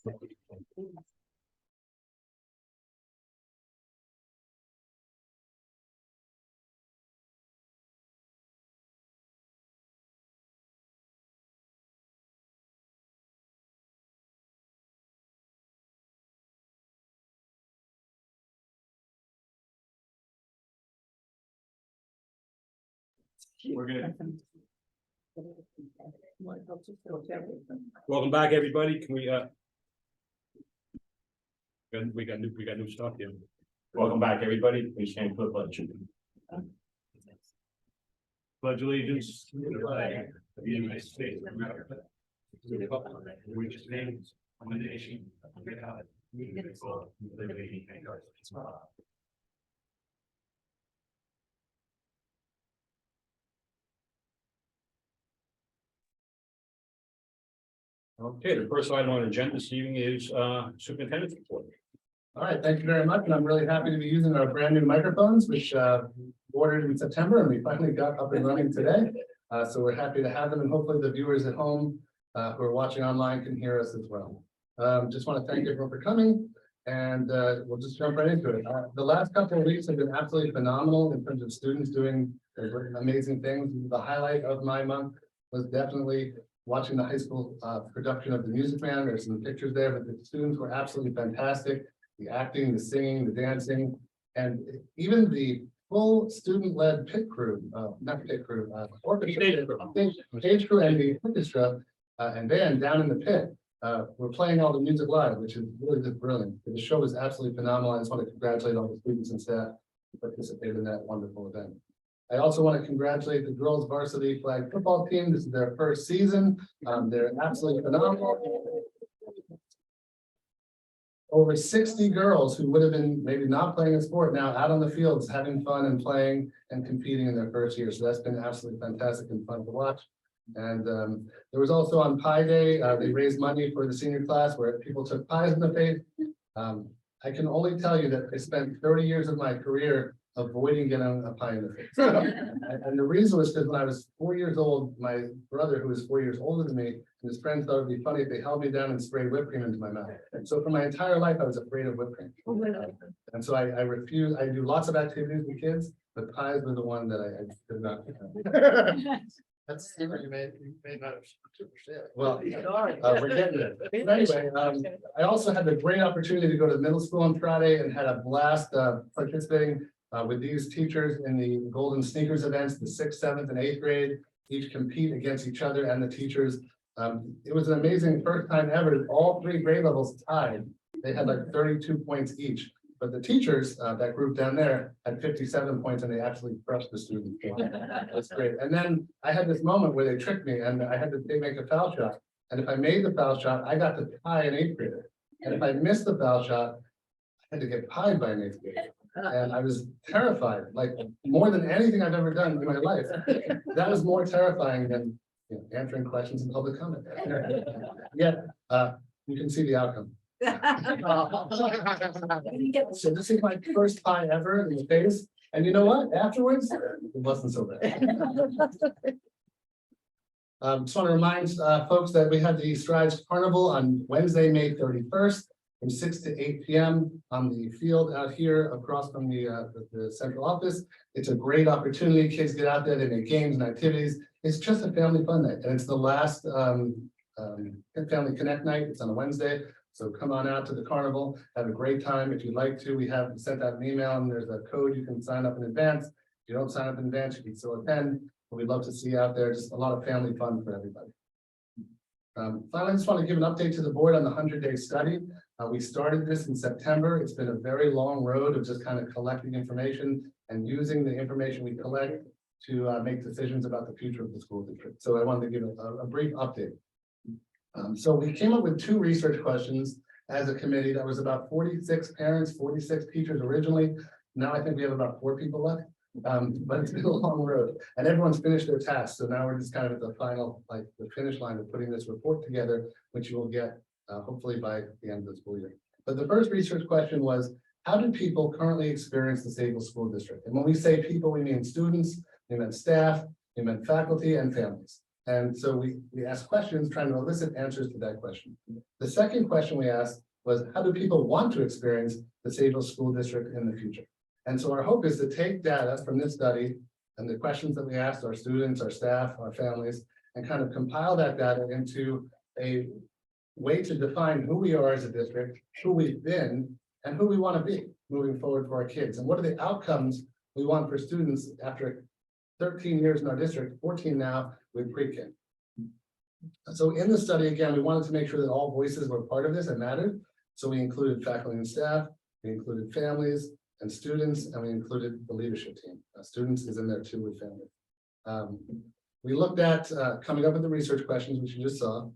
We're good. Welcome back, everybody. Can we we got new stuff here. Welcome back, everybody. We stand for the pledge. Pledge allegiance to the flag of the United States of America, to the republic which stands one nation under God, indivisible, with liberty and justice. Okay, the first item on the agenda this evening is superintendent's report. All right, thank you very much, and I'm really happy to be using our brand new microphones, which ordered in September, and we finally got up and running today. So we're happy to have them, and hopefully the viewers at home who are watching online can hear us as well. Just want to thank everyone for coming, and we'll just jump right into it. The last couple of weeks have been absolutely phenomenal in terms of students doing amazing things. The highlight of my month was definitely watching the high school production of The Music Man. There's some pictures there, but the students were absolutely fantastic. The acting, the singing, the dancing, and even the full student-led pit crew, not pit crew, orchestra, stage crew and the orchestra and band down in the pit. We're playing all the music live, which is really just brilliant. The show was absolutely phenomenal. I just want to congratulate all the students and staff who participated in that wonderful event. I also want to congratulate the girls varsity flag football team. This is their first season. They're absolutely phenomenal. Over 60 girls who would have been maybe not playing a sport now out on the fields having fun and playing and competing in their first year. So that's been absolutely fantastic and fun to watch. And there was also on Pie Day, they raised money for the senior class where people took pies in the face. I can only tell you that I spent 30 years of my career avoiding getting a pie in the face. And the reason was because when I was 4 years old, my brother, who was 4 years older than me, and his friends thought it'd be funny if they held me down and sprayed whipped cream into my mouth. And so for my entire life, I was afraid of whipped cream. And so I refused. I do lots of activities with kids, but pies were the one that I did not. That's you may not have super sad. Well, we're getting it. Anyway, I also had the great opportunity to go to middle school on Friday and had a blast participating with these teachers in the Golden Sneakers events. The 6th, 7th, and 8th grade each compete against each other and the teachers. It was an amazing first time ever. All 3 grade levels tied. They had like 32 points each. But the teachers, that group down there, had 57 points, and they actually crushed the students. That's great. And then I had this moment where they tricked me, and I had to make a foul shot. And if I made the foul shot, I got to tie an 8th grader. And if I missed the foul shot, I had to get pied by an 8th grader. And I was terrified, like more than anything I've ever done in my life. That was more terrifying than answering questions in public comment. Yet, you can see the outcome. So this is my first pie ever in the face, and you know what? Afterwards, it wasn't so bad. Just want to remind folks that we have the Strides Carnival on Wednesday, May 31st, from 6 to 8 p.m. on the field out here across from the central office. It's a great opportunity. Kids get out there, they make games and activities. It's just a family fun night, and it's the last Family Connect night. It's on a Wednesday. So come on out to the carnival, have a great time. If you'd like to, we have sent out an email and there's a code you can sign up in advance. If you don't sign up in advance, you can still attend, but we'd love to see you out there. Just a lot of family fun for everybody. Finally, I just want to give an update to the board on the 100-day study. We started this in September. It's been a very long road of just kind of collecting information and using the information we collect to make decisions about the future of the school district. So I wanted to give a brief update. So we came up with 2 research questions as a committee. That was about 46 parents, 46 teachers originally. Now I think we have about 4 people left, but it's been a long road and everyone's finished their tasks. So now we're just kind of at the final, like the finish line of putting this report together, which you will get hopefully by the end of the school year. But the first research question was, how do people currently experience the Sayville School District? And when we say people, we mean students, we mean staff, we mean faculty and families. And so we asked questions trying to elicit answers to that question. The second question we asked was, how do people want to experience the Sayville School District in the future? And so our hope is to take data from this study and the questions that we asked our students, our staff, our families, and kind of compile that data into a way to define who we are as a district, who we've been, and who we want to be moving forward for our kids. And what are the outcomes we want for students after 13 years in our district, 14 now with pre-K. So in the study, again, we wanted to make sure that all voices were part of this and mattered. So we included faculty and staff, we included families and students, and we included the leadership team. Students is in there too with families. We looked at coming up with the research questions, which you just saw.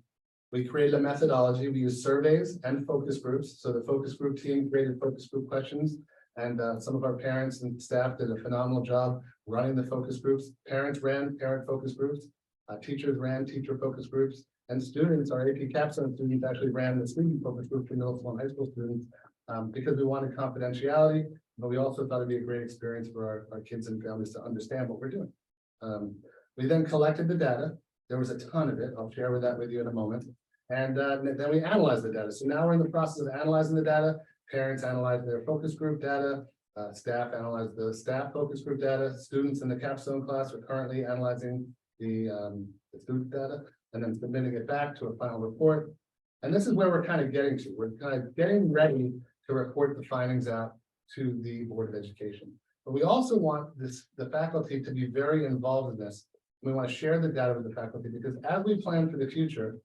We created a methodology. We used surveys and focus groups. So the focus group team created focus group questions, and some of our parents and staff did a phenomenal job running the focus groups. Parents ran parent focus groups, teachers ran teacher focus groups, and students, our AP capstone students, actually ran the student focus group for middle school and high school students because we wanted confidentiality, but we also thought it'd be a great experience for our kids and families to understand what we're doing. We then collected the data. There was a ton of it. I'll share that with you in a moment. And then we analyzed the data. So now we're in the process of analyzing the data. Parents analyzed their focus group data. Staff analyzed the staff focus group data. Students in the capstone class are currently analyzing the student data and then submitting it back to a final report. And this is where we're kind of getting to. We're kind of getting ready to report the findings out to the Board of Education. But we also want the faculty to be very involved in this. We want to share the data with the faculty because as we plan for the future,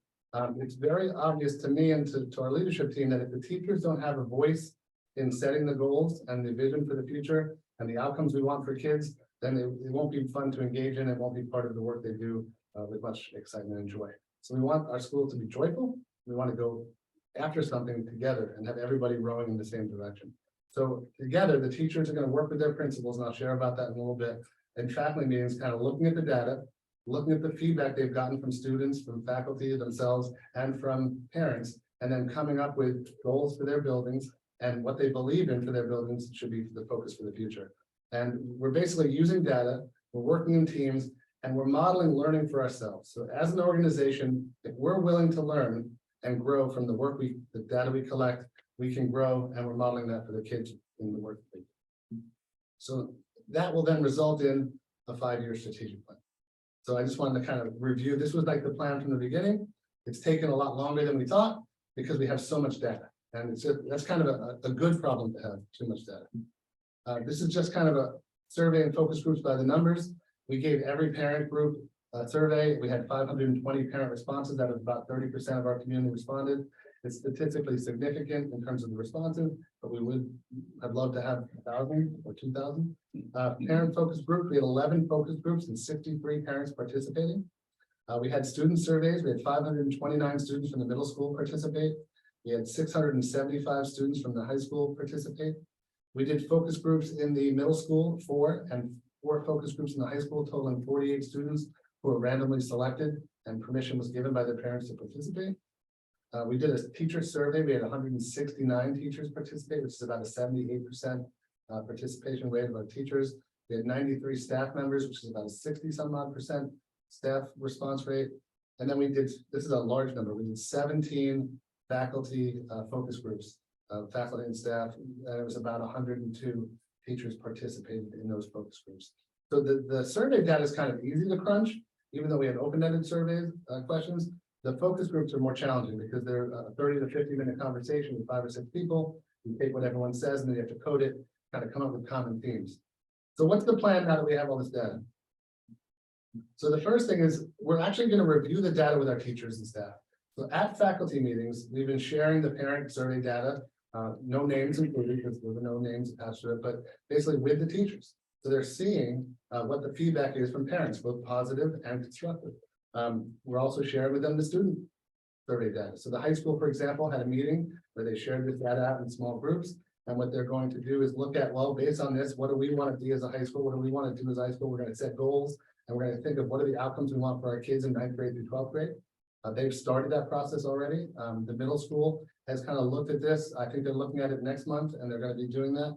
it's very obvious to me and to our leadership team that if the teachers don't have a voice in setting the goals and the vision for the future and the outcomes we want for kids, then it won't be fun to engage in. It won't be part of the work they do with much excitement and joy. So we want our school to be joyful. We want to go after something together and have everybody rowing in the same direction. So together, the teachers are going to work with their principals, and I'll share about that in a little bit. And faculty meetings, kind of looking at the data, looking at the feedback they've gotten from students, from faculty themselves, and from parents, and then coming up with goals for their buildings and what they believe in for their buildings should be the focus for the future. And we're basically using data, we're working in teams, and we're modeling learning for ourselves. So as an organization, if we're willing to learn and grow from the data we collect, we can grow, and we're modeling that for the kids in the work. So that will then result in a 5-year strategic plan. So I just wanted to kind of review. This was like the plan from the beginning. It's taken a lot longer than we thought because we have so much data, and that's kind of a good problem to have too much data. This is just kind of a survey and focus groups by the numbers. We gave every parent group a survey. We had 520 parent responses. That was about 30% of our community responded. It's statistically significant in terms of the responses, but we would have loved to have 1,000 or 2,000. Parent focus group, we had 11 focus groups and 63 parents participating. We had student surveys. We had 529 students from the middle school participate. We had 675 students from the high school participate. We did focus groups in the middle school, 4 focus groups in the high school, totaling 48 students who were randomly selected, and permission was given by their parents to participate. We did a teacher survey. We had 169 teachers participate, which is about a 78% participation rate of our teachers. We had 93 staff members, which is about a 60-some-odd% staff response rate. And then we did, this is a large number, we did 17 faculty focus groups, faculty and staff, and it was about 102 teachers participated in those focus groups. So the survey data is kind of easy to crunch, even though we had open-ended surveys questions. The focus groups are more challenging because they're a 30 to 50-minute conversation with 5 or 6 people. You take what everyone says and then you have to code it, kind of come up with common themes. So what's the plan now that we have all this data? So the first thing is we're actually going to review the data with our teachers and staff. So at faculty meetings, we've been sharing the parent survey data, no names included because there were no names attached to it, but basically with the teachers. So they're seeing what the feedback is from parents, both positive and constructive. We're also sharing with them the student survey data. So the high school, for example, had a meeting where they shared this data out in small groups. And what they're going to do is look at, well, based on this, what do we want to do as a high school? What do we want to do as a high school? We're going to set goals and we're going to think of what are the outcomes we want for our kids in 9th grade through 12th grade. They've started that process already. The middle school has kind of looked at this. I think they're looking at it next month and they're going to be doing that.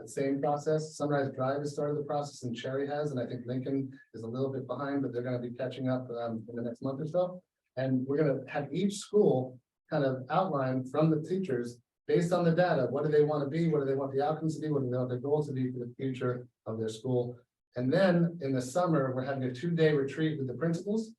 Same process. Sunrise Drive has started the process and Cherry has, and I think Lincoln is a little bit behind, but they're gonna be catching up in the next month or so. And we're gonna have each school kind of outline from the teachers based on the data, what do they want to be, what do they want the outcomes to be, what do they want their goals to be for the future of their school. And then in the summer, we're having a 2-day retreat with the principals,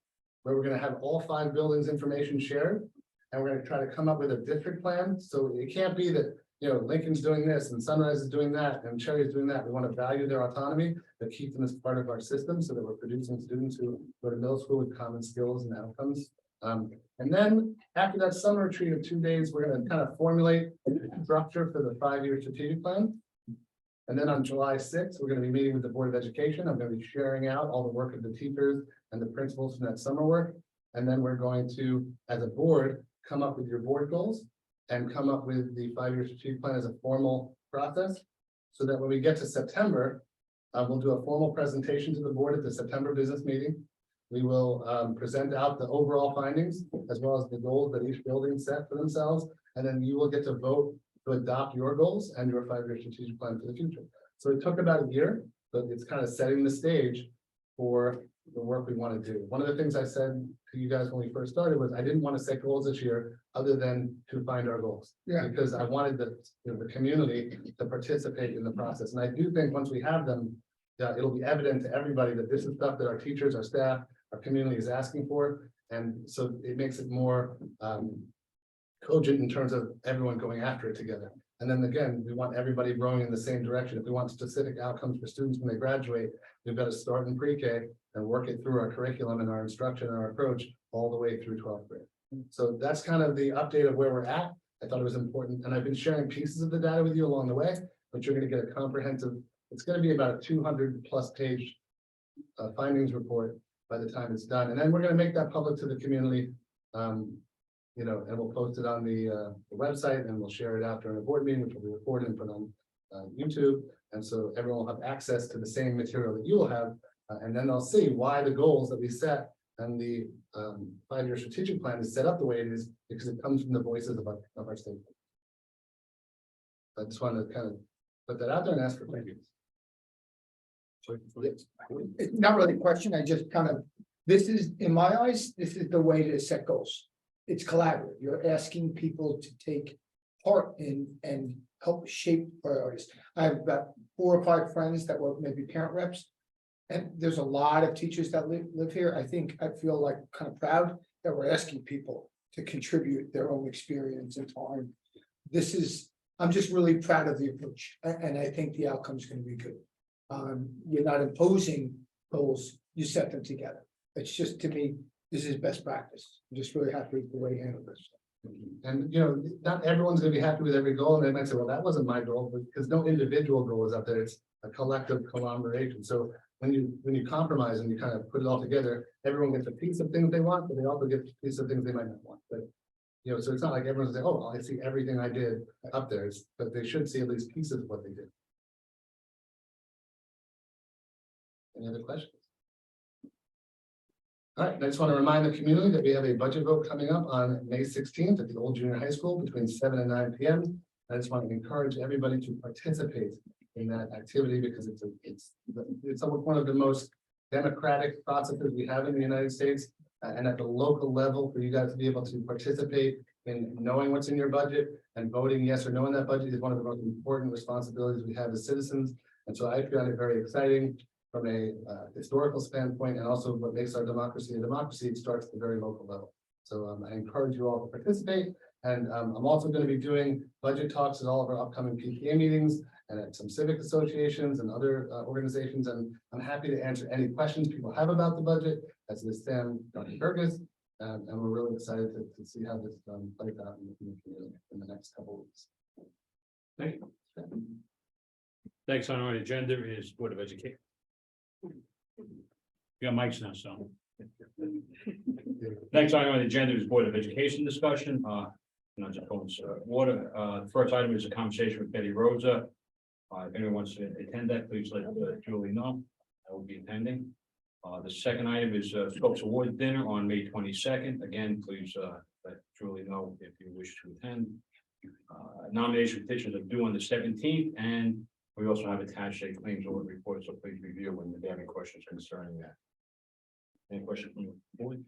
where we're gonna have all 5 buildings information shared. And we're gonna try to come up with a district plan, so it can't be that, you know, Lincoln's doing this and Sunrise is doing that and Cherry is doing that. We want to value their autonomy, but keep them as part of our system so that we're producing students who go to middle school with common skills and outcomes. And then after that summer retreat of 2 days, we're going to kind of formulate a structure for the 5-year strategic plan. And then on July 6th, we're going to be meeting with the Board of Education. I'm going to be sharing out all the work of the teachers and the principals from that summer work. And then we're going to, as a board, come up with your board goals and come up with the 5-year strategic plan as a formal process. So that when we get to September, we'll do a formal presentation to the board at the September business meeting. We will present out the overall findings as well as the goals that each building set for themselves. And then you will get to vote to adopt your goals and your 5-year strategic plan for the future. So it took about a year, but it's kind of setting the stage for the work we want to do. One of the things I said to you guys when we first started was I didn't want to set goals this year other than to find our goals. Yeah. Because I wanted the community to participate in the process. And I do think once we have them, it'll be evident to everybody that this is stuff that our teachers, our staff, our community is asking for. And so it makes it more cogent in terms of everyone going after it together. And then again, we want everybody growing in the same direction. If we want specific outcomes for students when they graduate, we've got to start in pre-K and work it through our curriculum and our instruction and our approach all the way through 12th grade. So that's kind of the update of where we're at. I thought it was important, and I've been sharing pieces of the data with you along the way, but you're going to get a comprehensive, it's going to be about a 200+ page findings report by the time it's done. And then we're going to make that public to the community. You know, and we'll post it on the website, and we'll share it out during a board meeting, which will be recorded and put on YouTube. And so everyone will have access to the same material that you will have. And then they'll see why the goals that we set and the 5-year strategic plan is set up the way it is, because it comes from the voices of our stakeholders. I just wanted to kind of put that out there and ask for questions. It's not really a question, I just kind of, this is, in my eyes, this is the way to set goals. It's collaborative. You're asking people to take part in and help shape priorities. I have about 4 or 5 friends that were maybe parent reps. And there's a lot of teachers that live here. I think I feel like kind of proud that we're asking people to contribute their own experience and time. I'm just really proud of the approach, and I think the outcome is going to be good. You're not imposing goals, you set them together. It's just, to me, this is best practice. I'm just really happy with the way you handle this. And you know, not everyone's going to be happy with every goal, and they might say, well, that wasn't my goal, because no individual goal is out there. It's a collective collaboration. So when you compromise and you kind of put it all together, everyone gets a piece of things they want, but they also get a piece of things they might not want. But you know, so it's not like everyone's saying, oh, I see everything I did up there. But they should see at least pieces of what they did. Any other questions? All right, I just want to remind the community that we have a budget vote coming up on May 16th at the old junior high school between 7 and 9 p.m. I just want to encourage everybody to participate in that activity, because it's one of the most democratic processes we have in the United States, and at the local level, for you guys to be able to participate in knowing what's in your budget and voting yes or no in that budget is one of the most important responsibilities we have as citizens. And so I found it very exciting from a historical standpoint, and also what makes our democracy a democracy. It starts at the very local level. So I encourage you all to participate. And I'm also going to be doing budget talks at all of our upcoming PTA meetings and at some civic associations and other organizations. And I'm happy to answer any questions people have about the budget, as is Sam, Dr. Burgess. And we're really excited to see how this plays out in the community in the next couple of weeks. Thank you. Next on our agenda is Board of Education. You got mics now, so. Next item on the agenda is Board of Education discussion. Just going to order. The first item is a conversation with Betty Rosa. If anyone wants to attend that, please let Julie know. I will be attending. The second item is Scopes Award Dinner on May 22nd. Again, please let Julie know if you wish to attend. Nomination petitions are due on the 17th, and We also have attached a claims audit report, so please review when you have any questions concerning that. Any questions from the board?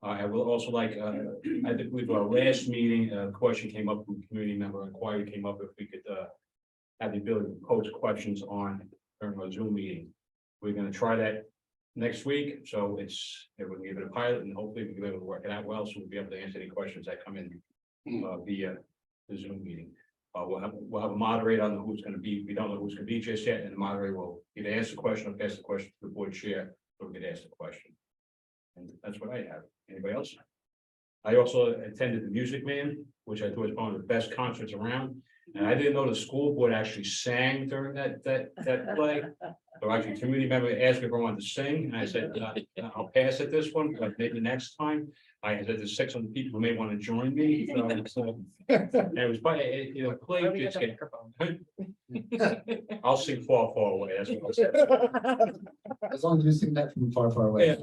I will also like, I believe our last meeting, a question came up from a community member, inquiry came up if we could have the ability to post questions on during our Zoom meeting. We're gonna try that next week, so we're gonna give it a pilot and hopefully we'll be able to work it out well, so we'll be able to answer any questions that come in via the Zoom meeting. We'll have a moderator on who's gonna be, we don't know who's gonna be just yet, and the moderator will either ask the question or pass the question to the board chair, so we can ask the question. And that's what I have. Anybody else? I also attended the Music Man, which I thought was one of the best concerts around. And I didn't know the school board actually sang during that play. So actually, a community member asked me if I wanted to sing, and I said, I'll pass at this one, but maybe next time. I said there's 600 people who may want to join me. So and it was by, play just get. I'll sing far, far away. That's what I'll say. As long as you sing that from far, far away.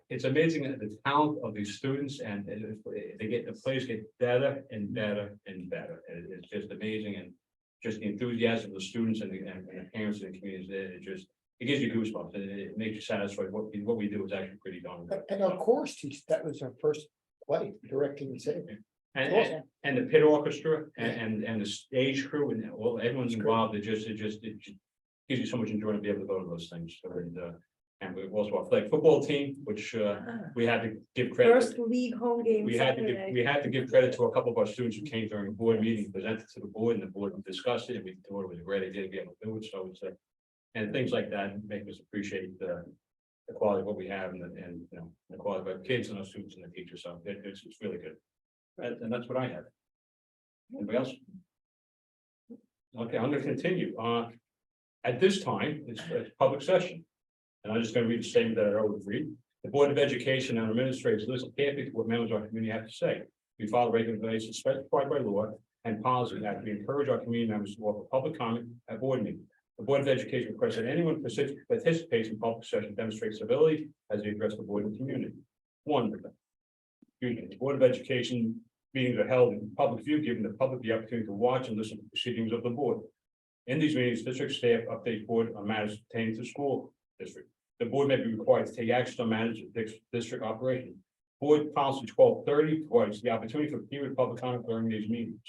It's amazing that the talent of these students and the plays get better and better and better. It's just amazing, and just the enthusiasm of the students and the parents and the communities. It gives you goosebumps, and it makes you satisfied. What we do is actually pretty darn good. And our chorus teacher, that was our first play, directing and singing. And the pit orchestra and the stage crew and everyone's involved. It gives you so much enjoyment to be able to go to those things. And we also our flag football team, which we had to give credit. First league home game. We had to give credit to a couple of our students who came during board meeting, presented to the board, and the board discussed it. And we thought it was a great idea to be able to do it. So it's and things like that make us appreciate the quality of what we have and the quality of our kids and our students and the teachers. So it's really good. And that's what I have. Anybody else? Okay, I'm going to continue. At this time, it's public session. And I'm just going to read the statement that I always read. The Board of Education and administrators listen carefully to what members of our community have to say. We follow regulations specified by law and policy that we encourage our community members to offer public comment at board meetings. The Board of Education requests that anyone participates in public session demonstrates civility as they address the board and community. One, the Board of Education meetings are held in public view, giving the public the opportunity to watch and listen to proceedings of the board. In these meetings, district staff update board on matters pertaining to school district. The board may be required to take action on matters of district operation. Board policy 1230 provides the opportunity for period public comment during these meetings.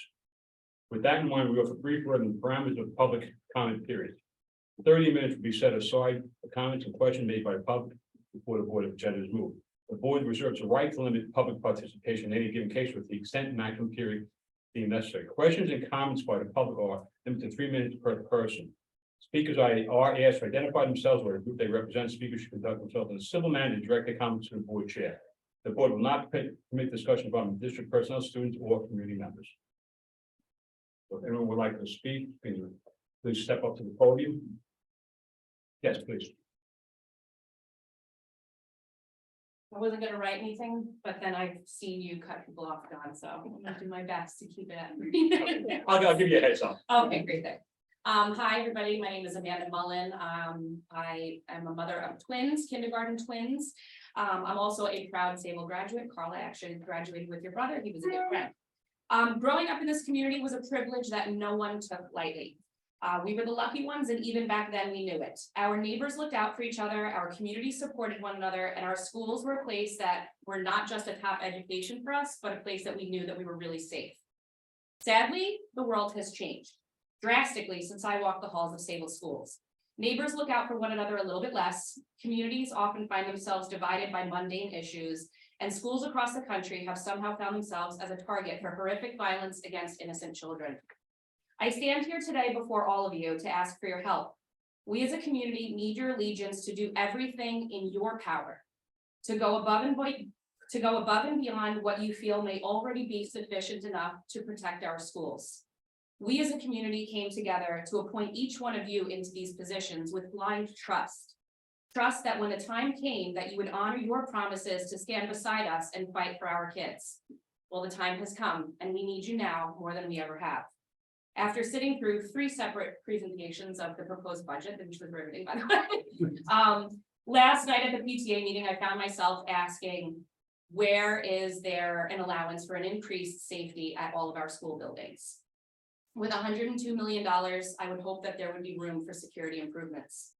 With that in mind, we offer brief written parameters of public comment period. 30 minutes will be set aside for comments and questions made by the public before the board agenda is moved. The board reserves the right to limit public participation in any given case with the extent and maximum period being necessary. Questions and comments by the public are limited to 3 minutes per person. Speakers are asked to identify themselves or the group they represent. Speakers should conduct themselves in a civil manner and direct their comments to the board chair. The board will not permit discussion about district personnel, students, or community members. So if anyone would like to speak, please step up to the podium. Yes, please. I wasn't gonna write anything, but then I've seen you cut people off, Don, so I'm gonna do my best to keep it at 3 minutes. I'll give you a heads up. Okay, great thing. Hi, everybody. My name is Amanda Mullen. I am a mother of twins, kindergarten twins. I'm also a proud Sayville graduate. Carla actually graduated with your brother. He was a good friend. Growing up in this community was a privilege that no one took lightly. We were the lucky ones, and even back then we knew it. Our neighbors looked out for each other, our community supported one another, and our schools were a place that were not just a top education for us, but a place that we knew that we were really safe. Sadly, the world has changed drastically since I walked the halls of Sayville schools. Neighbors look out for one another a little bit less, communities often find themselves divided by mundane issues, and schools across the country have somehow found themselves as a target for horrific violence against innocent children. I stand here today before all of you to ask for your help. We as a community need your allegiance to do everything in your power, to go above and beyond what you feel may already be sufficient enough to protect our schools. We as a community came together to appoint each one of you into these positions with blind trust. Trust that when the time came that you would honor your promises to stand beside us and fight for our kids. Well, the time has come and we need you now more than we ever have. After sitting through 3 separate presentations of the proposed budget, which was riveting, by the way, last night at the PTA meeting, I found myself asking, where is there an allowance for an increased safety at all of our school buildings? With $102 million, I would hope that there would be room for security improvements.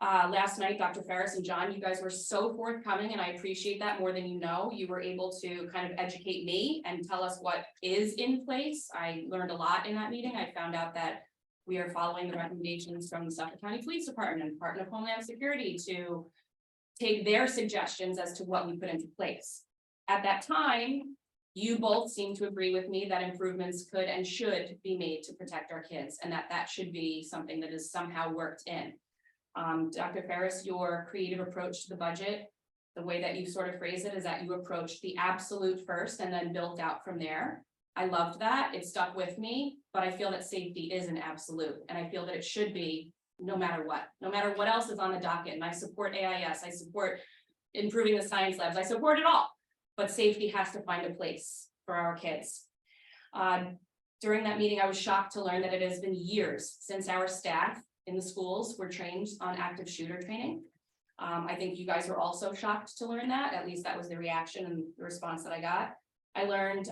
Last night, Dr. Ferris and John, you guys were so forthcoming, and I appreciate that more than you know. You were able to kind of educate me and tell us what is in place. I learned a lot in that meeting. I found out that we are following the recommendations from the Suffolk County Police Department and Department of Homeland Security to take their suggestions as to what we put into place. At that time, you both seem to agree with me that improvements could and should be made to protect our kids, and that should be something that is somehow worked in. Dr. Ferris, your creative approach to the budget, the way that you sort of phrase it is that you approach the absolute first and then built out from there. I loved that. It stuck with me, but I feel that safety is an absolute, and I feel that it should be no matter what else is on the docket. And I support AIS, I support improving the science labs, I support it all, but safety has to find a place for our kids. During that meeting, I was shocked to learn that it has been years since our staff in the schools were trained on active shooter training. I think you guys were also shocked to learn that, at least that was the reaction and the response that I got. I learned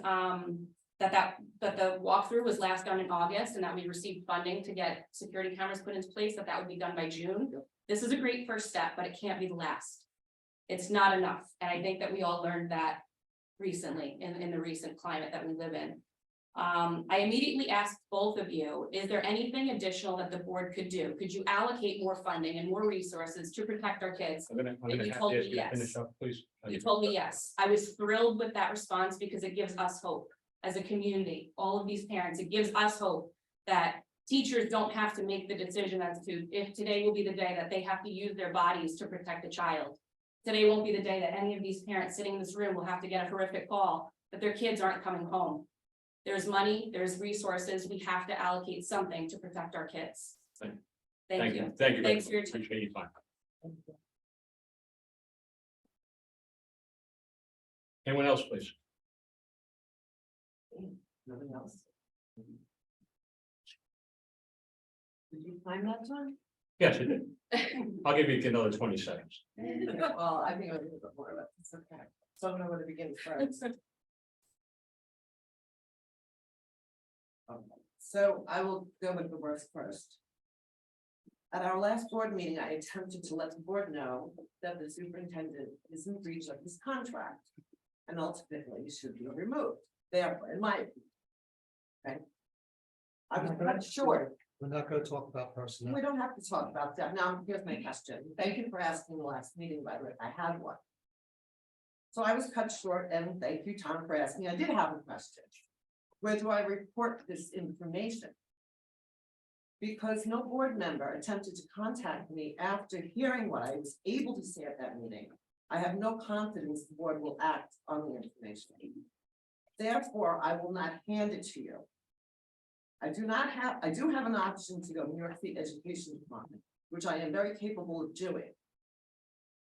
that the walkthrough was last done in August and that we received funding to get security cameras put into place, that would be done by June. This is a great first step, but it can't be the last. It's not enough. And I think that we all learned that recently in the recent climate that we live in. I immediately asked both of you, is there anything additional that the board could do? Could you allocate more funding and more resources to protect our kids? I'm gonna you have told to me ask you to yes. finish up, please. You told me yes. I was thrilled with that response because it gives us hope as a community, all of these parents, it gives us hope that teachers don't have to make the decision as to if today will be the day that they have to use their bodies to protect a child. Today won't be the day that any of these parents sitting in this room will have to get a horrific call that their kids aren't coming home. There's money, there's resources, we have to allocate something to protect our kids. Thank you. Thank you. Thanks for your time. Appreciate your time. Anyone else, please? Nothing else? Did you find that time? Yes, you did. I'll give you another 20 seconds. Well, I think I'll do a bit more of it. It's okay. So I don't know where to begin first. So I will go with the worst first. At our last board meeting, I attempted to let the board know that the superintendent is in breach of his contract and ultimately should be removed. Therefore, in my opinion. Okay. I was not sure. We're not going to talk about personnel. We don't have to talk about that. Now, here's my question. Thank you for asking the last meeting, by the way. I had one. So I was cut short, and thank you, Tom, for asking. I did have a question. Where do I report this information? Because no board member attempted to contact me after hearing what I was able to say at that meeting. I have no confidence the board will act on the information. Therefore, I will not hand it to you. I do have an option to go to New York State Education Department, which I am very capable of doing.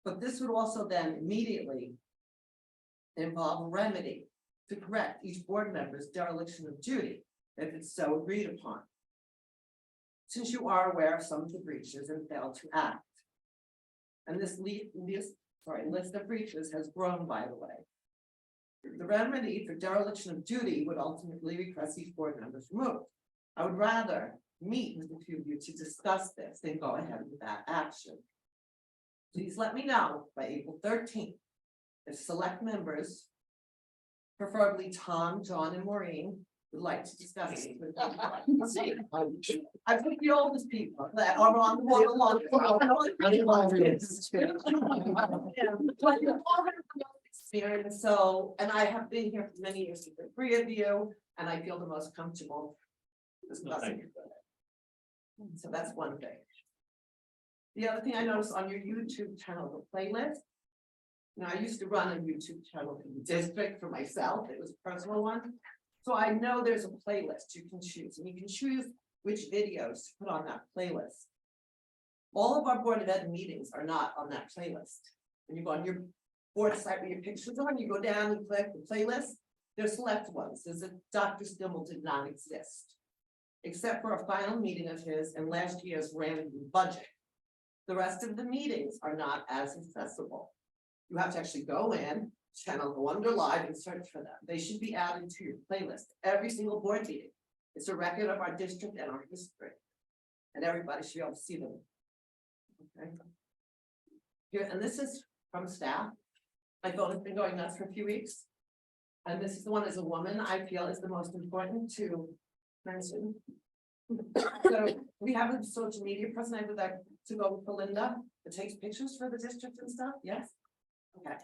But this would also then immediately involve a remedy to correct each board member's dereliction of duty if it's so agreed upon. Since you are aware of some of the breaches and failed to act. And this list of breaches has grown, by the way. The remedy for dereliction of duty would ultimately request each board member's removed. I would rather meet with a few of you to discuss this than go ahead with that action. Please let me know by April 13th if select members, preferably Tom, John, and Maureen, would like to discuss it with me. I think the oldest people that are on the one experience. So, and I have been here for many years with the three of you, and I feel the most comfortable discussing it. So that's one thing. The other thing I noticed on your YouTube channel, the playlist. Now, I used to run a YouTube channel in the district for myself. It was a personal one. So I know there's a playlist you can choose, and you can choose which videos to put on that playlist. All of our Board of Ed meetings are not on that playlist. When you go on your board site where your pictures on, you go down and click the playlist. There's select ones. There's a Dr. Stimmel did not exist, except for a final meeting of his and last year's random budget. The rest of the meetings are not as accessible. You have to actually go in, channel, go under live and search for them. They should be added to your playlist every single board meeting. It's a record of our district and our history. And everybody should be able to see them. Okay. Here, and this is from staff. My phone has been going nuts for a few weeks. And this is the one as a woman, I feel is the most important to mention. So we have a social media person, I would like to go with Belinda, that takes pictures for the district and stuff, yes? Okay.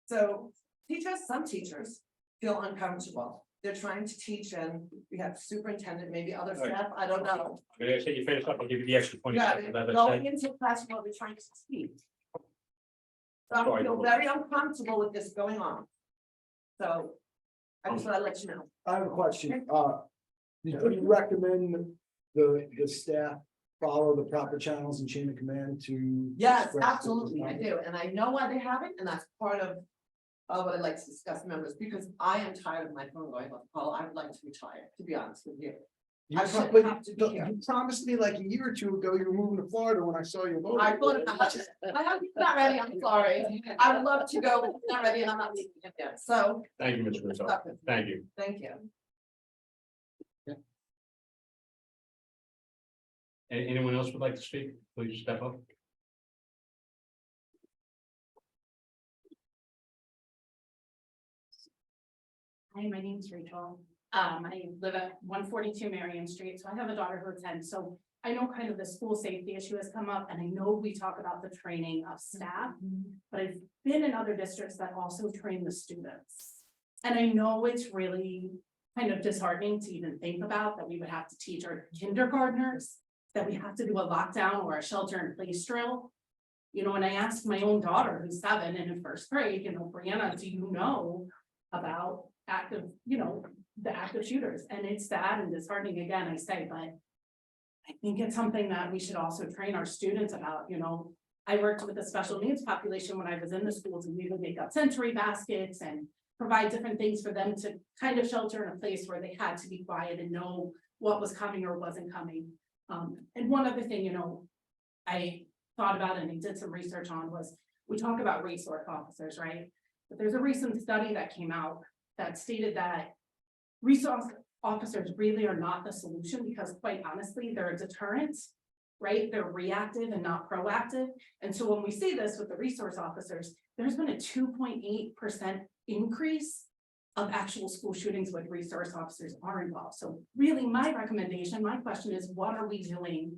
So teachers, some teachers feel uncomfortable. They're trying to teach and we have superintendent, maybe other All right. staff, I don't know. I'm gonna say you finish up, I'll give you the extra 20 Yeah, seconds. as I going said. into a classroom while they're trying to teach. So I Sorry, feel Belinda. very uncomfortable with this going on. So I just want to let you know. I have a question, did you recommend the staff follow the proper channels and chain of command to? Yes, express- absolutely, I do, and I know why they have it, and that's part of what I'd like to discuss members, because I am tired of my phone going off call, I would like to retire, to be honest with you. You I shouldn't but have to be here. you promised me like a year or two ago, you were moving to Florida when I saw you. voting. I thought about it. My husband's not ready, I'm sorry, I would love to go, but he's not ready, and I'm not leaving him yet, so, Thank you, Mr. Russo. Thank you. thank you. Anyone else would like to speak? Please step up. Hi, my name's Rachel. I live at 142 Marion Street, so I have a daughter who attends, so I know kind of the school safety issue has come up, and I know we talk about the training of staff, but I've been in other districts that also train the students. And I know it's really kind of disheartening to even think about that we would have to teach our kindergartners, that we have to do a lockdown or a shelter in place drill. You know, and I asked my own daughter, who's 7 and in first grade, you know, Brianna, do you know about active, you know, the active shooters? And it's sad and disheartening again, I say, but I think it's something that we should also train our students about. You know, I worked with a special needs population when I was in the schools, and we would make up sensory baskets and provide different things for them to kind of shelter in a place where they had to be quiet and know what was coming or wasn't coming. And one other thing, you know, I thought about and I did some research on was, we talk about resource officers, right? But there's a recent study that came out that stated that resource officers really are not the solution, because quite honestly, they're a deterrent, right? They're reactive and not proactive. And so when we see this with the resource officers, there's been a 2.8% increase of actual school shootings with resource officers are involved. So really my recommendation, my question is, what are we doing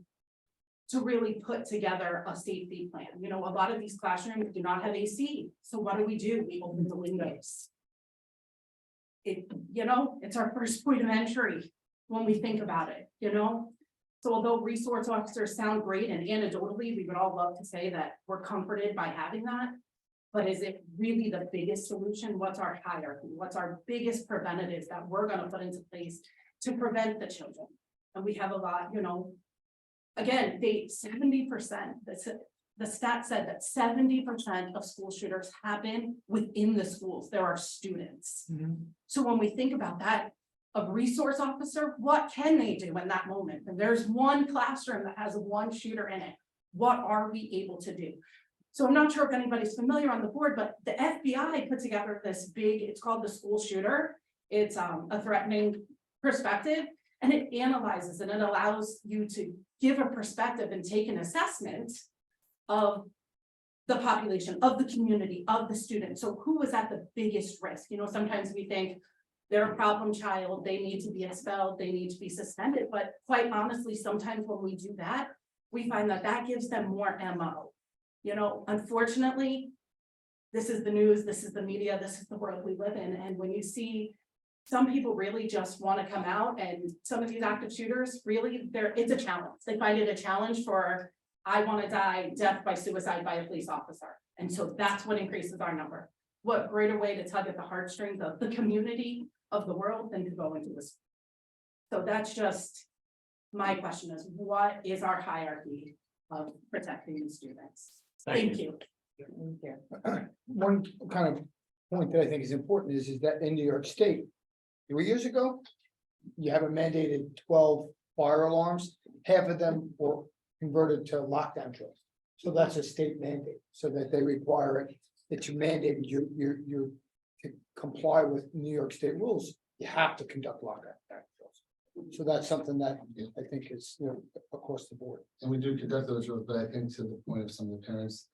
to really put together a safety plan? You know, a lot of these classrooms do not have AC. So what do? We open the windows. You know, it's our first point of entry when we think about it, you know? So although resource officers sound great, and anecdotally, we would all love to say that we're comforted by having that. But is it really the biggest solution? What's our hierarchy? What's our biggest preventatives that we're gonna put into place to prevent the children? And we have a lot, you know. Again, 70%, the stat said that 70% of school shooters happen within the schools. There are students. So when we think about that, a resource officer, what can they do in that moment? And there's one classroom that has one shooter in it. What are we able to do? So I'm not sure if anybody's familiar on the board, but the FBI put together this big, it's called the school shooter. It's a threatening perspective, and it analyzes and it allows you to give a perspective and take an assessment of the population, of the community, of the student. So who is at the biggest risk? You know, sometimes we think they're a problem child, they need to be expelled, they need to be suspended. But quite honestly, sometimes when we do that, we find that that gives them more MO. You know, unfortunately, this is the news, this is the media, this is the world we live in. And when you see some people really just want to come out, and some of these active shooters, really, it's a challenge. They find it a challenge for, I want to die, death by suicide by a police officer. And so that's what increases our number. What greater way to tug at the heartstrings of the community, of the world, than to go into this. So that's just my question, is what is our hierarchy of protecting the students? Thank you. One kind of point that I think is important is that in New York State, 3 years ago, you have a mandated 12 fire alarms, half of them were converted to lockdown drills. So that's a state mandate, so that they require it, that you mandated you to comply with New York State rules, you have to conduct lockdown drills. So that's something that I think is, across the board. And we do conduct those drills, but I think to the point of some of the parents,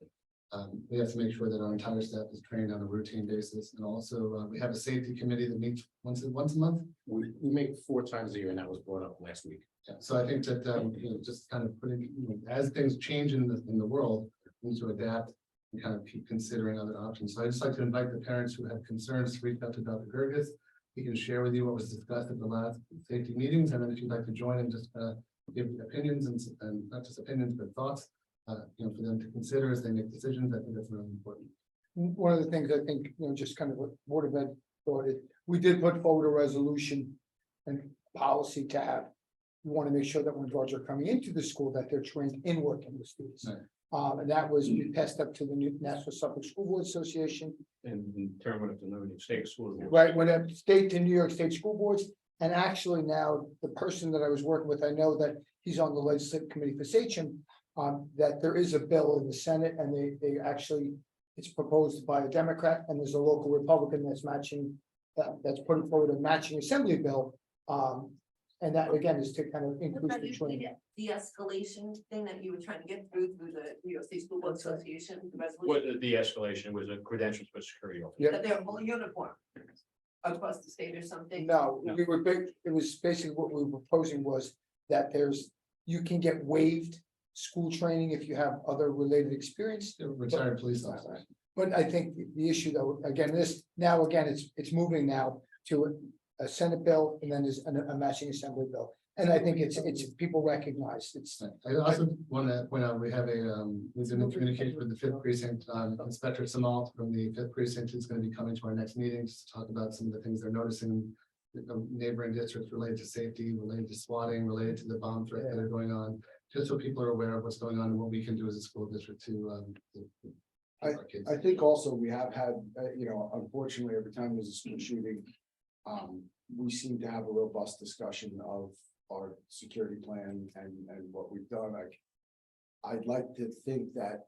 we have to make sure that our entire staff is trained on a routine basis. And also, we have a safety committee that meets once a month. We meet 4 times a year, and that was brought up last week. Yeah, so I think that, just kind of putting, as things change in the world, we need to adapt and kind of keep considering other options. So I'd just like to invite the parents who have concerns to reach out to Dr. Gerges. He can share with you what was discussed at the last safety meetings, and then if you'd like to join and just give opinions and not just opinions, but thoughts, for them to consider as they make decisions, I think that's really important. One of the things I think, just kind of what Board of Ed thought it, we did put forward a resolution and policy to have. We want to make sure that when drugs are coming into the school, that they're trained in working with students. Right. And that was, we passed up to the new National Suffolk School Board Association, And in terms of the New State School. right, when a state to New York State School Boards. And actually now, the person that I was working with, I know that he's on the legislative committee for Sachem. That there is a bill in the Senate and they actually, it's proposed by a Democrat and there's a local Republican that's matching. That's putting forward a matching assembly bill. And that again is to kind of increase the training. The escalation thing that you were trying to get through the New York State School Board Association, the What resolution, the de-escalation was a credentials for security officer. Yeah. that they're full uniform across the state or something. No, No. we were big, it was basically what we were proposing was that you can get waived school training if you have other related experience. Retired police officers. But I think the issue though, again, it's moving now to a Senate bill and then there's a matching assembly bill. And I think it's people recognize it's. I also want to point out, we have we've been in communication with the 5th precinct, Inspector Samal from the 5th precinct is going to be coming to our next meeting to talk about some of the things they're noticing. Neighboring districts related to safety, related to swatting, related to the bomb threat that are going on, just so people are aware of what's going on and what we can do as a school district to keep our kids. I think also we have had, unfortunately, every time there's a school shooting, we seem to have a robust discussion of our security plan and what we've done. I'd like to think that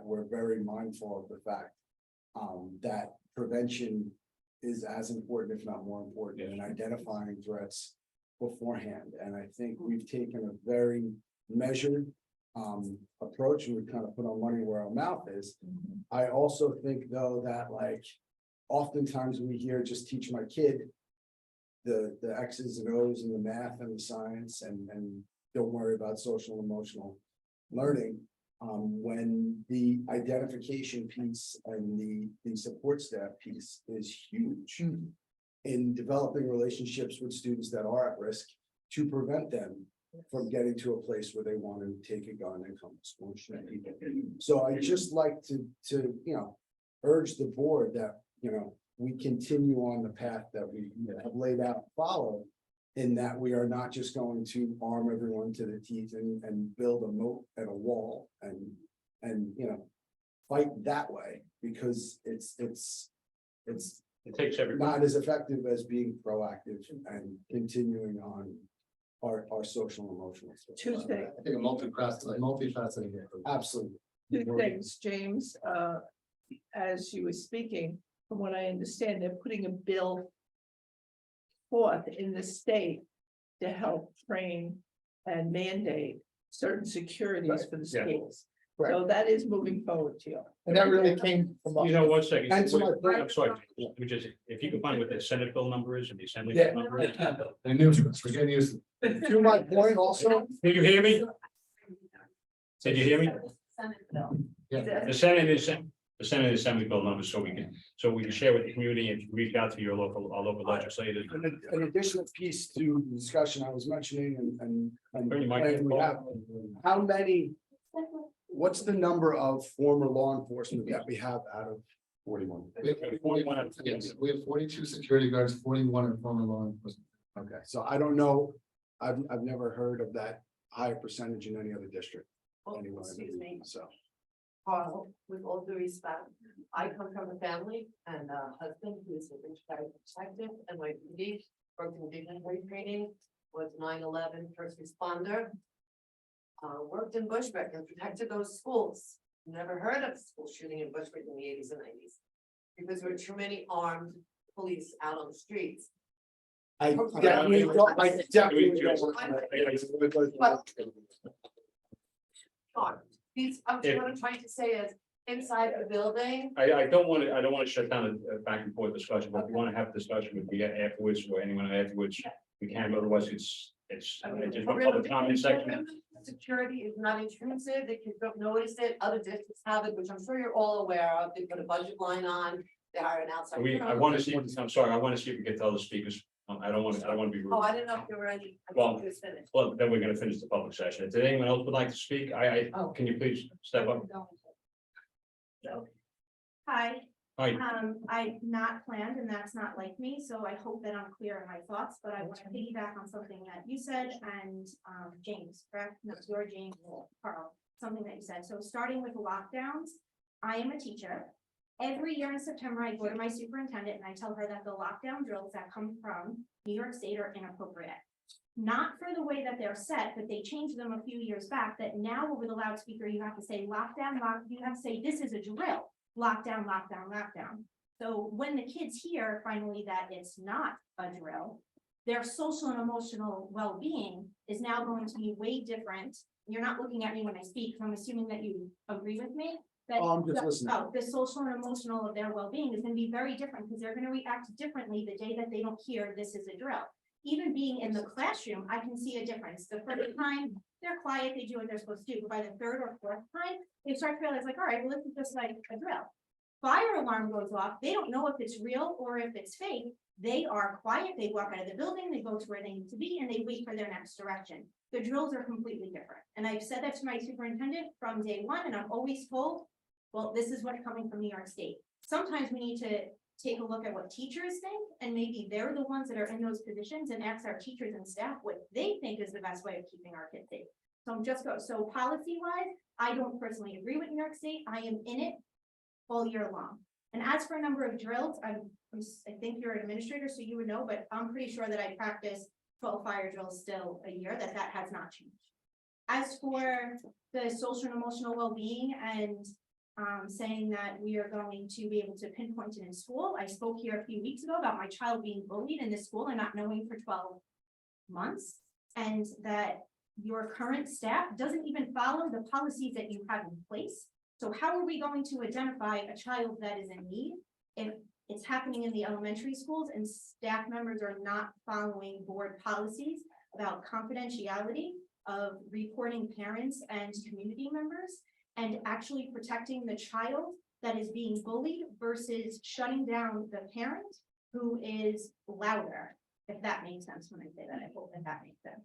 we're very mindful of the fact that prevention is as important, if not more important, in identifying threats beforehand. And I think we've taken a very measured approach, and we kind of put our money where our mouth is. I also think though that oftentimes we hear just teach my kid the X's and O's and the math and the science and don't worry about social and emotional learning. When the identification piece and the support staff piece is huge in developing relationships with students that are at risk to prevent them from getting to a place where they want to take a gun and come to school and shoot people. So I just like to urge the board that, we continue on the path that we have laid out and follow, in that we are not just going to arm everyone to the teeth and build a moat and a wall and fight that way, because it's It takes every. not as effective as being proactive and continuing on our social and emotional. Tuesday, I think a multifaceted. Absolutely. two things, James, as you were speaking, from what I understand, they're putting a bill forth in the state to help train and mandate certain securities for the Yeah. schools. Right. So that is moving forward to you. And that really came from. You know, 1 second. And to my point- I'm sorry, let me just, if you can find what the Senate bill number is and the Assembly Yeah. bill number is. They're new to us, we're getting used to it. To my point also, Did you hear me? Did you hear me? Yeah. The Senate and Assembly bill numbers, so we can share with the community and reach out to our local legislators. an additional piece to the discussion I was mentioning and Bring your and we have, how many, what's the number of former law enforcement that we have out of 41? We have 41, yes, we have 42 security guards, 41 are former law enforcement. Okay, so I don't know, I've never heard of that high percentage in any other district. Anywhere. Excuse me, So, Carl, with all due respect, I come from a family and a husband who is a retired detective and my PD, worked in dignitary training, was 9/11 first responder. Worked in Bushwick and protected those schools. Never heard of a school shooting in Bushwick in the 80s and 90s. Because there were too many armed police out on the streets. I definitely If- what I'm trying to say is, inside the building, I don't want to shut down a back and forth discussion, but if you want to have a discussion with me afterwards or anyone afterwards, we can, otherwise it's I mean, just for a real, public comment section. security is not intrusive, the kids don't notice it, other districts have it, which I'm sure you're all aware of, they put a budget line on, they hire an outside. I want to see, I'm sorry, I want to see if we get to other speakers. I don't want to be rude. Oh, I didn't know if there were any. I Well, thought it was finished. Well, then we're gonna finish the public session. If anyone else would like to speak, Oh. can you please step up? Hi, Hi, I'm not planned and that's not like me, so I hope that I'm clear in my thoughts, but I want to piggyback on something that you said and James, correct? No, your James, Carl, something that you said. So starting with lockdowns, I am a teacher. Every year in September, I go to my superintendent and I tell her that the lockdown drills that come from New York State are inappropriate. Not for the way that they're set, but they changed them a few years back that now over the loudspeaker, you have to say lockdown, you have to say this is a drill. Lockdown, lockdown, lockdown. So when the kids hear finally that it's not a drill, their social and emotional well-being is now going to be way different. You're not looking at me when I speak, so I'm assuming that you agree with me. That Oh, I'm just listening. the social and emotional of their well-being is gonna be very different because they're gonna react differently the day that they don't hear this is a drill. Even being in the classroom, I can see a difference. The first time they're quiet, they do what they're supposed to do, but by the third or fourth time, they start to realize like, all right, well, this is just like a drill. Fire alarm goes off, they don't know if it's real or if it's fake. They are quiet, they walk out of the building, they go to where they need to be, and they wait for their next direction. The drills are completely different. And I've said that to my superintendent from day one, and I'm always told, well, this is what's coming from New York State. Sometimes we need to take a look at what teachers think, and maybe they're the ones that are in those positions and ask our teachers and staff what they think is the best way of keeping our kids safe. So I'm just so policy wise, I don't personally agree with New York State. I am in it all year long. And as for a number of drills, I think you're an administrator, so you would know, but I'm pretty sure that I practice 12 fire drills still a year, that has not changed. As for the social and emotional well-being and saying that we are going to be able to pinpoint it in school. I spoke here a few weeks ago about my child being bullied in this school and not knowing for 12 months. And that your current staff doesn't even follow the policies that you have in place. So how are we going to identify a child that is in need if it's happening in the elementary schools and staff members are not following board policies about confidentiality of reporting parents and community members? And actually protecting the child that is being bullied versus shutting down the parent who is louder, if that makes sense when I say that. I hope that makes sense.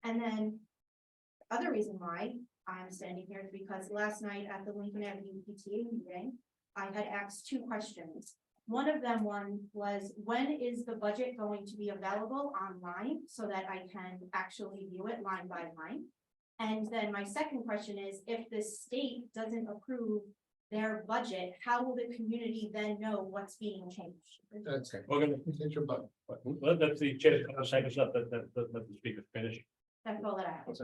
And then the other reason why I'm standing here is because last night at the Lincoln Avenue PTA meeting, I had asked two questions. One of them was, when is the budget going to be available online so that I can actually view it line by line? And then my second question is, if the state doesn't approve their budget, how will the community then know what's being changed? That's it. we're gonna, Hit your button. let the chair, seconds up, let the speaker finish. That's all that I have.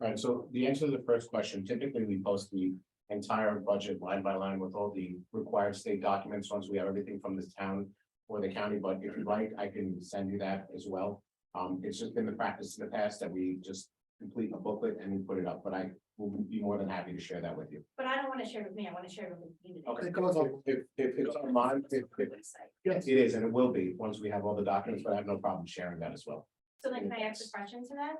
Right, so the answer to the first question, typically we post the entire budget line by line with all the required state documents, once we have everything from the town or the county, but if you'd like, I can send you that as well. It's just been the practice in the past that we just complete a booklet and we put it up, but I will be more than happy to share that with you. But I don't want to share it with me. I want to share it with the community. Okay, It goes on. if it's online, yes, it is, and it will be, once we have all the documents, but I have no problem sharing that as well. So then can I ask a question to that?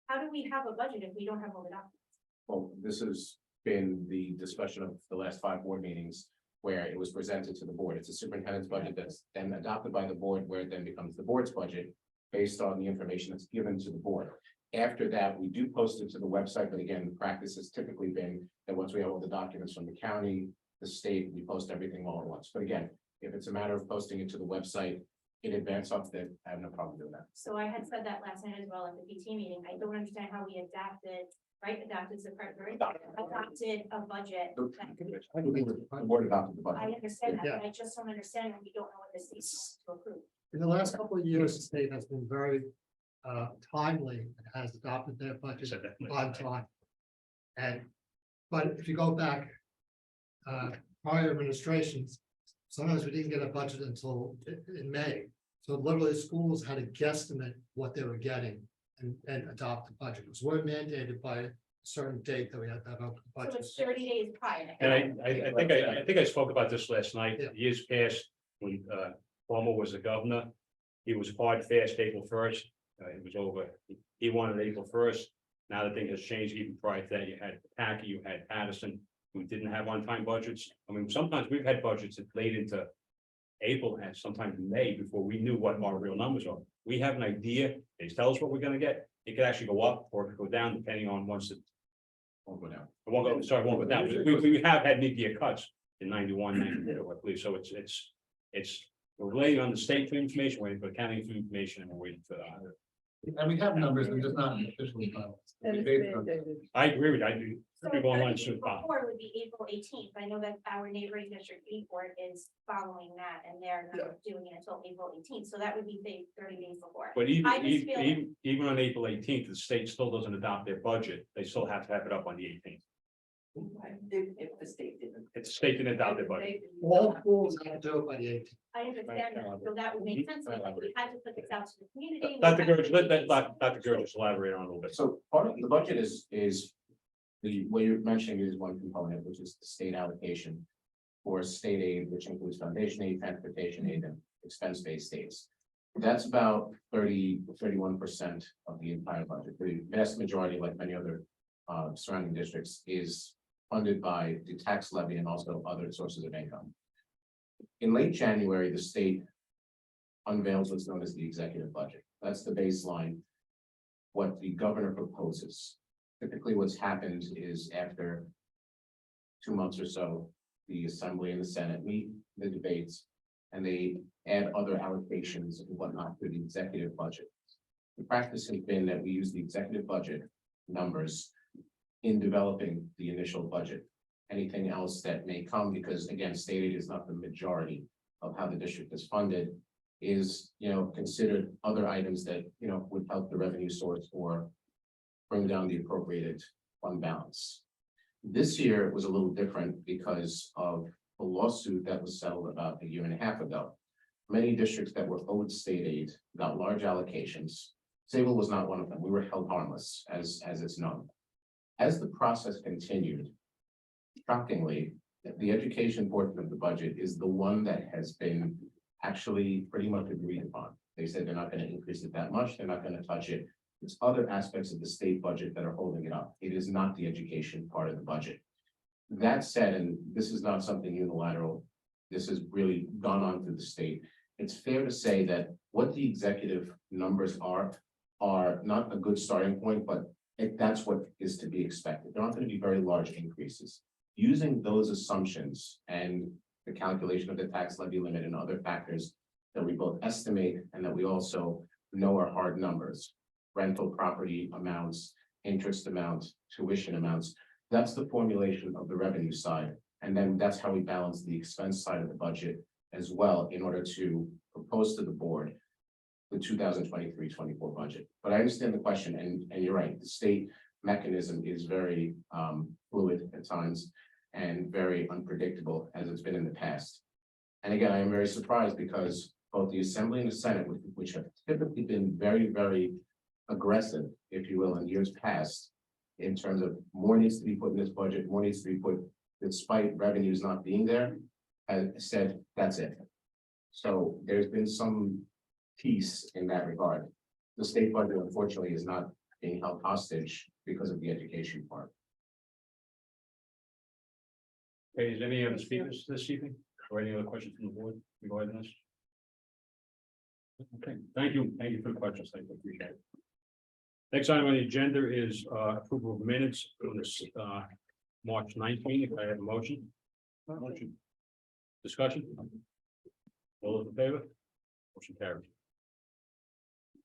How do we have a budget if we don't have all the documents? Well, this has been the discussion of the last 5 board meetings where it was presented to the board. It's a superintendent's budget that's then adopted by the board, where it then becomes the board's budget based on the information that's given to the board. After that, we do post it to the website, but again, the practice has typically been that once we have all the documents from the county, the state, we post everything all at once. But again, if it's a matter of posting it to the website in advance of that, I have no problem doing that. So I had said that last night as well at the PT meeting. I don't understand how we adapted the correct word. Adopted a budget. The board adopted the I budget. understand that, Yeah. but I just don't understand when we don't know what the state's going to approve. In the last couple of years, the state has been very timely and has adopted their budget on time. And, but if you go back, prior administrations, sometimes we didn't get a budget until in May. So literally schools had to guesstimate what they were getting and adopt the budget. Because we're mandated by a certain date that we have to have out the So budget. it's 30 days prior. And I think I spoke about this last night, Yeah. years past, when Cuomo was the governor. He was hard, fast, April 1st, it was over, he wanted April 1st. Now the thing has changed, even prior to that, you had Packard, you had Patterson, who didn't have on-time budgets. I mean, sometimes we've had budgets that late into April and sometimes May before we knew what our real numbers are. We have an idea, they tell us what we're gonna get, it could actually go up or it could go down depending on once it. Won't go down. It won't go, sorry, it won't go down. We have had mid-year cuts in 91, 92, I believe, so it's. We're waiting on the state for information, waiting for county for information, and we're waiting for And we have numbers, they're just not officially finalized. And it's Based on- mandated. I agree with you, I do. So People online 30 soon. days before would be April 18th. I know that our neighboring district Newport is following that and they're not doing it until April 18th. So that would be 30 days before. But even, I just feel- even on April 18th, the state still doesn't adopt their budget, they still have to have it up on the 18th. If the state didn't. If the state didn't adopt their budget. All schools have to do it by the 18th. I understand that. So that would make sense. If we had to put this out to the community. we Dr. had to Gerge, let make- Dr. Gerge elaborate on it a little bit. So part of the budget is the way you're mentioning is one component, which is the state allocation. For state aid, which includes foundation aid, transportation aid, and expense-based states. That's about 31% of the entire budget. The vast majority, like many other surrounding districts, is funded by the tax levy and also other sources of income. In late January, the state unveils what's known as the executive budget. That's the baseline. What the governor proposes. Typically, what's happened is after 2 months or so, the Assembly and the Senate meet the debates, and they add other allocations and whatnot to the executive budget. The practice has been that we use the executive budget numbers in developing the initial budget. Anything else that may come, because again, state aid is not the majority of how the district is funded, is, considered other items that, would help the revenue source or bring down the appropriated fund balance. This year was a little different because of a lawsuit that was settled about a year and a half ago. Many districts that were owed state aid got large allocations. Sayville was not one of them. We were held harmless, as it's known. As the process continued, shockingly, the education portion of the budget is the one that has been actually pretty much agreed upon. They said they're not going to increase it that much. They're not going to touch it. It's other aspects of the state budget that are holding it up. It is not the education part of the budget. That said, and this is not something unilateral, this has really gone on through the state. It's fair to say that what the executive numbers are not a good starting point, but that's what is to be expected. There aren't going to be very large increases. Using those assumptions and the calculation of the tax levy limit and other factors that we both estimate and that we also know are hard numbers, rental property amounts, interest amounts, tuition amounts, that's the formulation of the revenue side. And then that's how we balance the expense side of the budget as well in order to propose to the board the 2023-24 budget. But I understand the question, and you're right, the state mechanism is very fluid at times and very unpredictable as it's been in the past. And again, I am very surprised because both the Assembly and the Senate, which have typically been very, very aggressive, if you will, in years past, in terms of more needs to be put in this budget, more needs to be put, despite revenues not being there, has said, that's it. So there's been some peace in that regard. The state budget, unfortunately, is not being held hostage because of the education part. Okay, is there any other speakers this evening, or any other questions from the board regarding this? Okay, thank you for the questions, I appreciate it. Next item on the agenda is approval of minutes on this March 19th. If I have a motion. Motion. Discussion. All those in favor? Motion carries.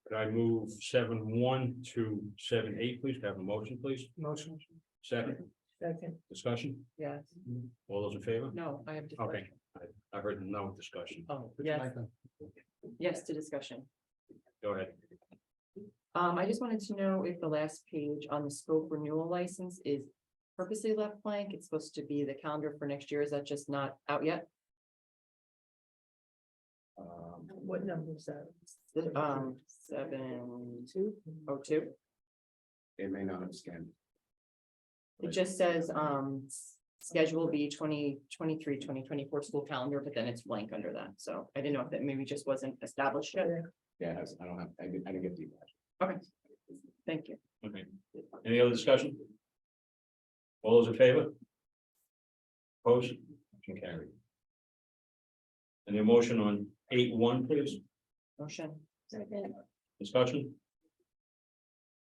Could I move 7-1 to 7-8, please? Could I have a motion, please? Motion. Second, Second, discussion. yes, All those in favor? No, I have Okay, discussion. I heard no discussion. Oh, yes, yes to discussion. Go ahead. I just wanted to know if the last page on the scope renewal license is purposely left blank. It's supposed to be the calendar for next year. Is that just not out yet? What number is that? 7:02. They may not have scanned. It just says, Schedule B 2023-2024 school calendar, but then it's blank under that. So I didn't know if that maybe just wasn't established yet. Yeah, I don't have, I didn't get the. Okay. Thank you. Okay, any other discussion? All those in favor? Opposed? Motion carried. And the motion on 8-1, please, Motion. discussion?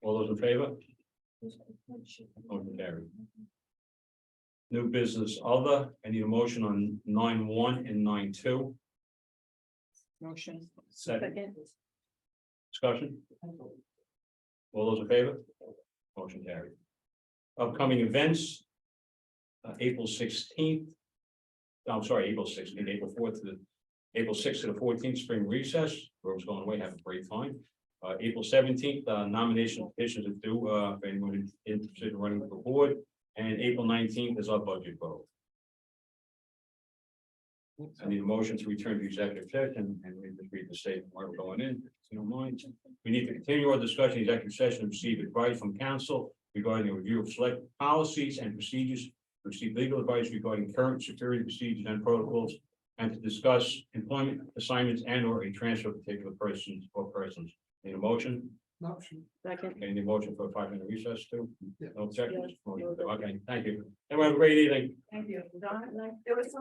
All those in favor? Motion carried. New business other, I need a motion on 9-1 and 9-2. Motion. Second, discussion? All those in favor? Motion carried. Upcoming events. April 16th. I'm sorry, April 16th, April 4th to April 6th to the 14th, spring recess. Road's going away, have a great time. April 17th, nomination petitions are due, if anyone is interested in running for board. And April 19th is our budget vote. I need a motion to return to executive session and we just read the statement where we're going in, if you don't mind. We need to continue our discussion in executive session and receive advice from counsel regarding the review of select policies and procedures, receive legal advice regarding current security procedures and protocols, and to discuss employment assignments and or a transfer of particular persons or persons. Need a motion? Motion. Second. Okay, need a motion for a 5-minute recess too? Yeah. No objections? Okay, thank you. Everyone have a great evening. Thank you. Don, there was some